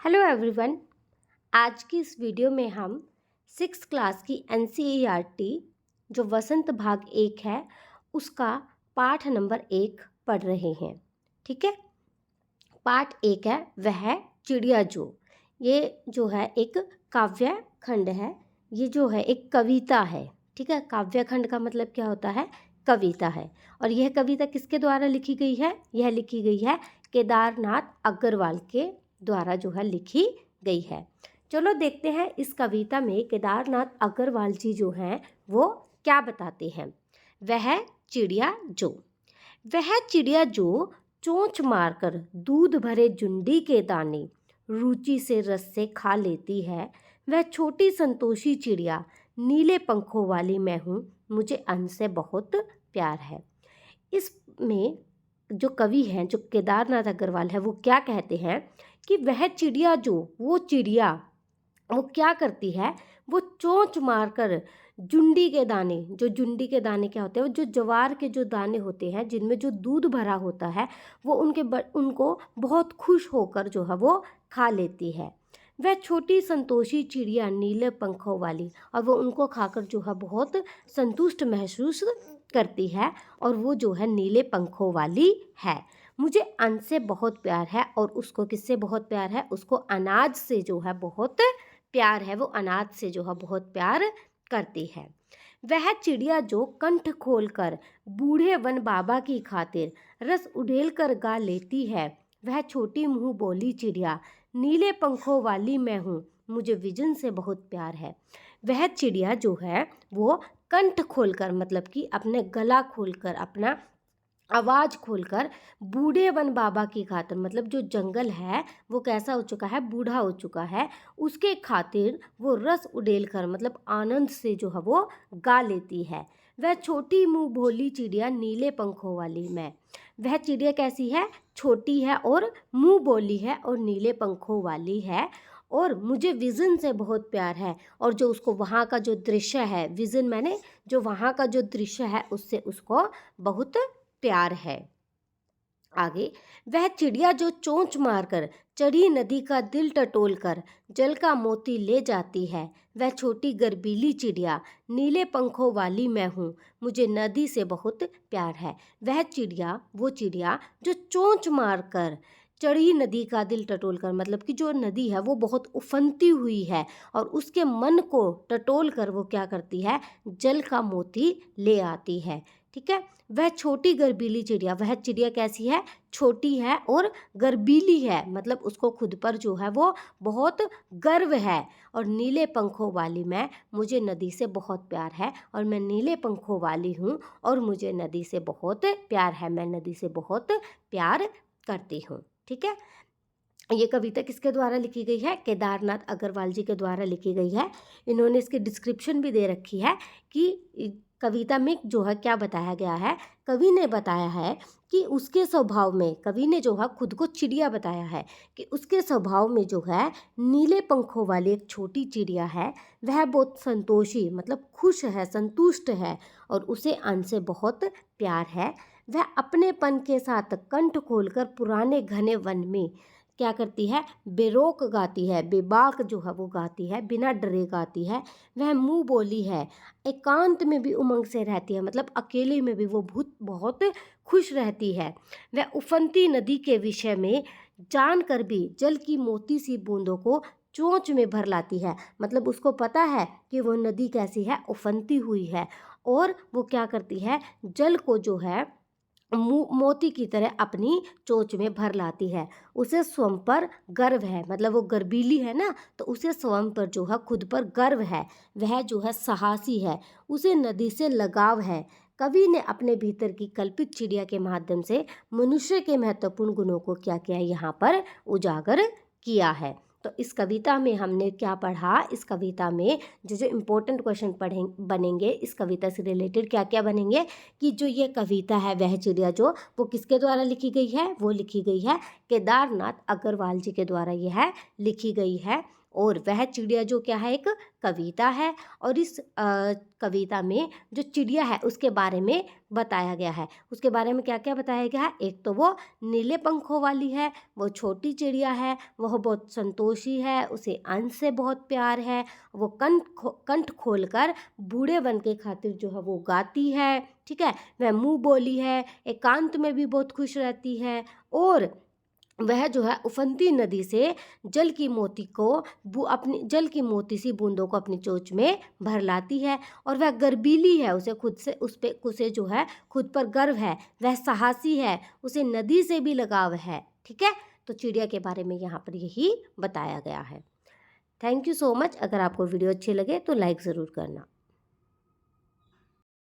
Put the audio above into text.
Hello everyone. आज की इस वीडियो में हम 6th क्लास की NCERT जो वसंत भाग 1 है उसका पाठ नंबर 1 पढ़ रहे हैं। ठीक है, पाठ 1 है वह चिड़िया जो। ये जो है एक काव्य खंड है, ये जो है एक कविता है। ठीक है, काव्य खंड का मतलब क्या होता है? कविता है। और यह कविता किसके द्वारा लिखी गई है? यह लिखी गई है केदारनाथ अग्रवाल के द्वारा जो है लिखी गई है। चलो देखते हैं इस कविता में केदारनाथ अग्रवाल जी जो हैं वो क्या बताते हैं। वह चिड़िया जो। वह चिड़िया जो चोंच मारकर दूध भरे जुंडी के दाने रुचि से रस से खा लेती है, वह छोटी संतोषी चिड़िया नीले पंखों वाली मैं हूँ, मुझे अन्न से बहुत प्यार है। इसमें जो कवि हैं, जो केदारनाथ अग्रवाल है, वो क्या कहते हैं कि वह चिड़िया जो, वो चिड़िया वो क्या करती है, वो चोंच मारकर जुंडी के दाने, जो जुंडी के दाने क्या होते हैं, वो जो ज्वार के जो दाने होते हैं जिनमें जो दूध भरा होता है, वो उनको बहुत खुश होकर जो है वो खा लेती है। वह छोटी संतोषी चिड़िया नीले पंखों वाली, और वो उनको खाकर जो है बहुत संतुष्ट महसूस करती है, और वो जो है नीले पंखों वाली है। मुझे अन्न से बहुत प्यार है, और उसको किससे बहुत प्यार है? उसको अनाज से जो है बहुत प्यार है, वो अनाज से जो है बहुत प्यार करती है। वह चिड़िया जो कंठ खोलकर बूढ़े वन बाबा की खातिर रस उड़ेल कर गा लेती है, वह छोटी मुंह बोली चिड़िया नीले पंखों वाली मैं हूँ, मुझे विजन से बहुत प्यार है। वह चिड़िया जो है वो कंठ खोलकर, मतलब कि अपने गला खोलकर, अपना आवाज़ खोलकर बूढ़े वन बाबा की खातिर, मतलब जो जंगल है वो कैसा हो चुका है? बूढ़ा हो चुका है, उसके खातिर वो रस उड़ेल कर, मतलब आनंद से जो है वो गा लेती है। वह छोटी मुंह भोली चिड़िया नीले पंखों वाली मैं। वह चिड़िया कैसी है? छोटी है और मुंह बोली है और नीले पंखों वाली है, और मुझे विज़न से बहुत प्यार है। और जो उसको वहाँ का जो दृश्य है, विज़न मैंने जो वहाँ का जो दृश्य है, उससे उसको बहुत प्यार है। आगे, वह चिड़िया जो चोंच मारकर चढ़ी नदी का दिल टटोल कर जल का मोती ले जाती है, वह छोटी गर्बीली चिड़िया नीले पंखों वाली मैं हूँ, मुझे नदी से बहुत प्यार है। वह चिड़िया, वो चिड़िया जो चोंच मारकर चढ़ी नदी का दिल टटोल कर, मतलब कि जो नदी है वो बहुत उफनती हुई है, और उसके मन को टटोल कर वो क्या करती है? जल का मोती ले आती है। ठीक है, वह छोटी गर्बीली चिड़िया, वह चिड़िया कैसी है? छोटी है और गर्बीली है, मतलब उसको खुद पर जो है वो बहुत गर्व है। और नीले पंखों वाली मैं, मुझे नदी से बहुत प्यार है, और मैं नीले पंखों वाली हूँ, और मुझे नदी से बहुत प्यार है, मैं नदी से बहुत प्यार करती हूँ। ठीक है, ये कविता किसके द्वारा लिखी गई है? केदारनाथ अग्रवाल जी के द्वारा लिखी गई है। इन्होंने इसकी डिस्क्रिप्शन भी दे रखी है कि कविता में जो है क्या बताया गया है। कवि ने बताया है कि उसके स्वभाव में, कवि ने जो है खुद को चिड़िया बताया है कि उसके स्वभाव में जो है नीले पंखों वाली एक छोटी चिड़िया है, वह बहुत संतोषी, मतलब खुश है, संतुष्ट है, और उसे अन्न से बहुत प्यार है। वह अपनेपन के साथ कंठ खोलकर पुराने घने वन में क्या करती है? बेरोक गाती है, बेबाक जो है वो गाती है, बिना डरे गाती है। वह मुंह बोली है, एकांत में भी उमंग से रहती है, मतलब अकेले में भी वो बहुत खुश रहती है। वह उफनती नदी के विषय में जानकर भी जल की मोती सी बूंदों को चोंच में भर लाती है, मतलब उसको पता है कि वो नदी कैसी है? उफनती हुई है, और वो क्या करती है? जल को जो है मोती की तरह अपनी चोंच में भर लाती है। उसे स्वयं पर गर्व है, मतलब वो गर्बीली है ना, तो उसे स्वयं पर जो है खुद पर गर्व है। वह जो है साहसी है, उसे नदी से लगाव है। कवि ने अपने भीतर की कल्पित चिड़िया के माध्यम से मनुष्य के महत्वपूर्ण गुणों को क्या किया? यहाँ पर उजागर किया है। तो इस कविता में हमने क्या पढ़ा? इस कविता में जो जो इम्पोर्टेंट क्वेश्चन बनेंगे, इस कविता से रिलेटेड क्या क्या बनेंगे कि जो ये कविता है वह चिड़िया जो, वो किसके द्वारा लिखी गई है? वो लिखी गई है केदारनाथ अग्रवाल जी के द्वारा यह लिखी गई है। और वह चिड़िया जो क्या है, एक कविता है। और इस कविता में जो चिड़िया है उसके बारे में बताया गया है। उसके बारे में क्या क्या बताया गया है? एक तो वो नीले पंखों वाली है, वो छोटी चिड़िया है, वह बहुत संतोषी है, उसे अन्न से बहुत प्यार है, वो कंठ खोलकर बूढ़े बन के खातिर जो है वो गाती है, ठीक है। वह मुँह बोली है, एकांत में भी बहुत खुश रहती है, और वह जो है उफनती नदी से जल की मोती सी बूंदों को अपनी चोंच में भर लाती है। और वह गर्वीली है, उसे जो है खुद पर गर्व है, वह साहसी है, उसे नदी से भी लगाव है, ठीक है। तो चिड़िया के बारे में यहाँ पर यही बताया गया है। Thank you so much. अगर आपको वीडियो अच्छी लगे तो लाइक ज़रूर करना।